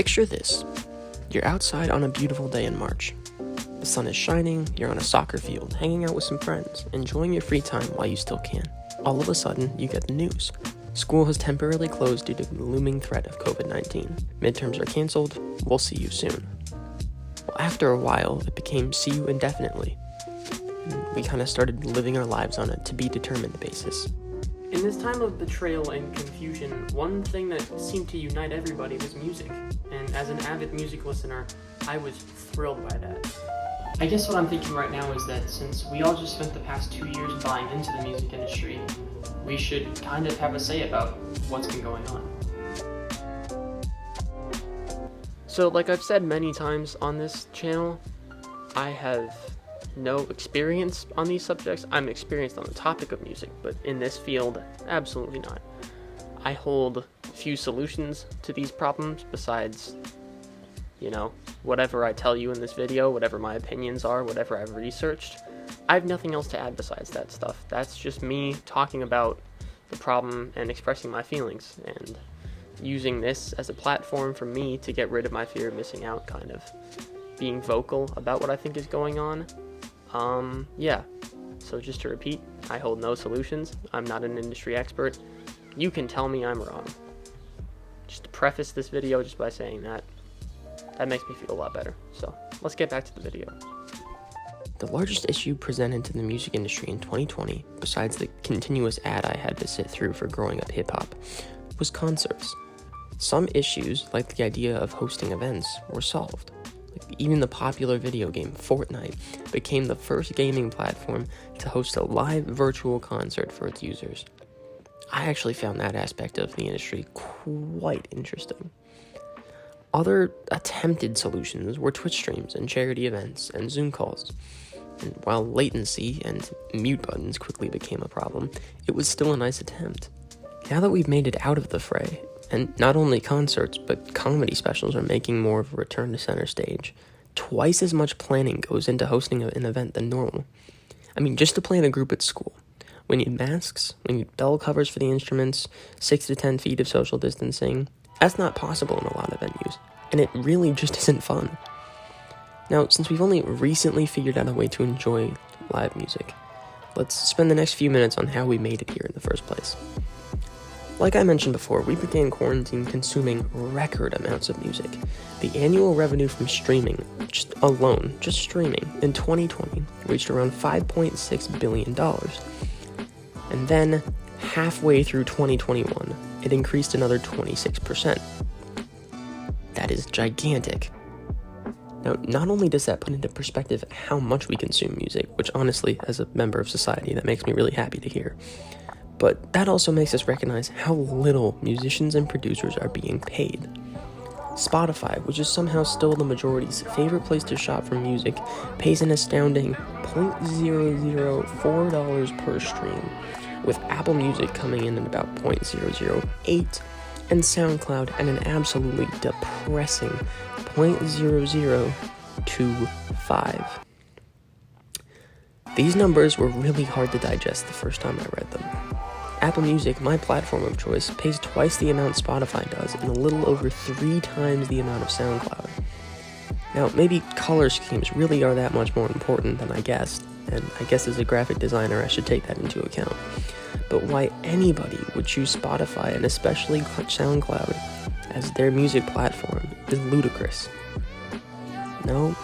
Picture this. You're outside on a beautiful day in March. The sun is shining, you're on a soccer field, hanging out with some friends, enjoying your free time while you still can. All of a sudden, you get the news. School has temporarily closed due to the looming threat of COVID-19. Midterms are canceled, we'll see you soon. Well, after a while, it became see you indefinitely. And we kind of started living our lives on a to-be-determined basis. In this time of betrayal and confusion, one thing that seemed to unite everybody was music. And as an avid music listener, I was thrilled by that. I guess what I'm thinking right now is that since we all just spent the past 2 years buying into the music industry, we should kind of have a say about what's been going on. So like I've said many times on this channel, I have no experience on these subjects. I'm experienced on the topic of music, but in this field, absolutely not. I hold few solutions to these problems besides, whatever I tell you in this video, whatever my opinions are, whatever I've researched. I have nothing else to add besides that stuff. That's just me talking about the problem and expressing my feelings, and using this as a platform for me to get rid of my fear of missing out, kind of being vocal about what I think is going on. Yeah. So just to repeat, I hold no solutions. I'm not an industry expert. You can tell me I'm wrong. Just to preface this video just by saying that makes me feel a lot better. So let's get back to the video. The largest issue presented to the music industry in 2020, besides the continuous ad I had to sit through for growing up hip-hop, was concerts. Some issues, like the idea of hosting events, were solved. Even the popular video game Fortnite became the first gaming platform to host a live virtual concert for its users. I actually found that aspect of the industry quite interesting. Other attempted solutions were Twitch streams and charity events and Zoom calls. And while latency and mute buttons quickly became a problem, it was still a nice attempt. Now that we've made it out of the fray, and not only concerts, but comedy specials are making more of a return to center stage, twice as much planning goes into hosting an event than normal. I mean, just to plan a group at school. We need masks, we need bell covers for the instruments, 6 to 10 feet of social distancing. That's not possible in a lot of venues, and it really just isn't fun. Now, since we've only recently figured out a way to enjoy live music, let's spend the next few minutes on how we made it here in the first place. Like I mentioned before, we began quarantine consuming record amounts of music. The annual revenue from streaming, just streaming, in 2020 reached around $5.6 billion. And then, halfway through 2021, it increased another 26%. That is gigantic. Now, not only does that put into perspective how much we consume music, which honestly, as a member of society, that makes me really happy to hear, but that also makes us recognize how little musicians and producers are being paid. Spotify, which is somehow still the majority's favorite place to shop for music, pays an astounding $0.004 per stream, with Apple Music coming in at about $0.008, and SoundCloud at an absolutely depressing $0.0025. These numbers were really hard to digest the first time I read them. Apple Music, my platform of choice, pays twice the amount Spotify does and a little over 3 times the amount of SoundCloud. Now, maybe color schemes really are that much more important than I guessed, and I guess as a graphic designer I should take that into account. But why anybody would choose Spotify, and especially SoundCloud, as their music platform is ludicrous. No,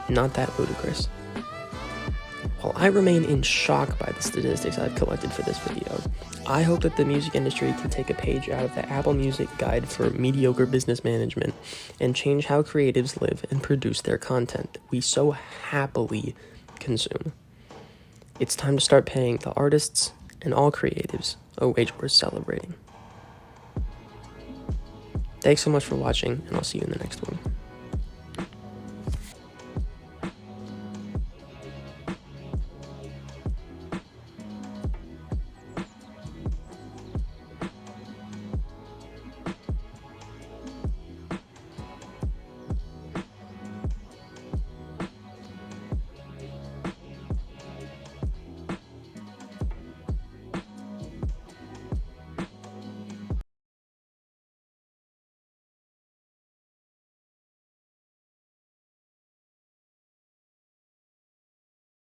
not that ludicrous. While I remain in shock by the statistics I've collected for this video, I hope that the music industry can take a page out of the Apple Music Guide for Mediocre Business Management and change how creatives live and produce their content that we so happily consume. It's time to start paying the artists and all creatives a wage worth celebrating. Thanks so much for watching, and I'll see you in the next one.